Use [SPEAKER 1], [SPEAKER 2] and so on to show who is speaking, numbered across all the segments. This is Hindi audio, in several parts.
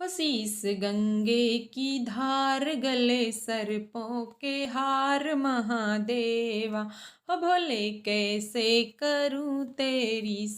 [SPEAKER 1] हो शीस गंगे की धार गले सर्पों के हार महादेवा। हो भोले कैसे करूं तेरी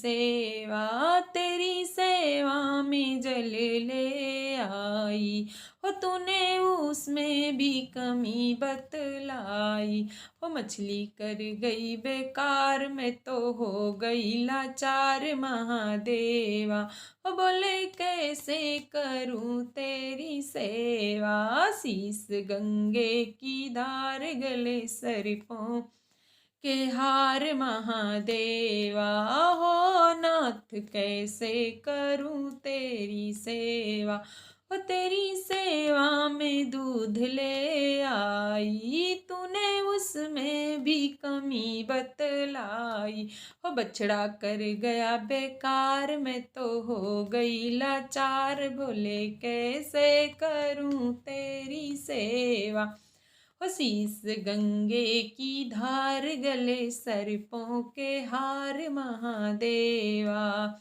[SPEAKER 1] सेवा में जल ले आई। हो तूने उसमें भी कमी बतलाई। हो मछली कर गई बेकार, मैं तो हो गई लाचार महादेवा। ओ बोले कैसे करूं तेरी सेवा। शीस गंगे की धार गले सर्पों के हार महादेवा। हो नाथ कैसे करूं तेरी सेवा। ओ तेरी सेवा में दूध ले आई, तूने उसमें भी कमी बतलाई। हो बछड़ा कर गया बेकार, मैं तो हो गई लाचार। भोले कैसे करूं तेरी सेवा। हो शीस गंगे की धार गले सर्पों के हार महादेवा।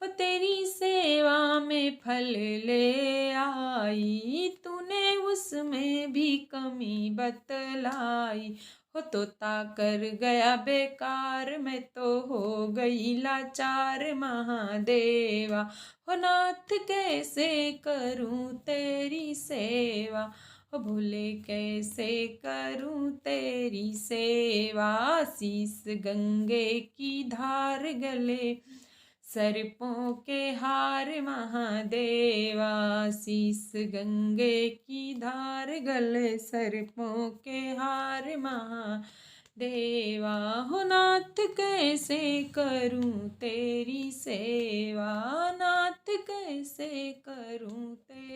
[SPEAKER 1] हो तेरी सेवा में फल ले आई, तूने उसमें भी कमी बतलाई। हो तोता कर गया बेकार, मैं तो हो गई लाचार महादेवा। हो नाथ कैसे करूं तेरी सेवा। हो भोले कैसे करूं तेरी सेवा। शीस गंगे की धार गले सर्पों के हार महादेवा। शीस गंगे की धार गले सर्पों के हार महादेवा। हो नाथ कैसे करूं तेरी सेवा। नाथ कैसे करूं तेरी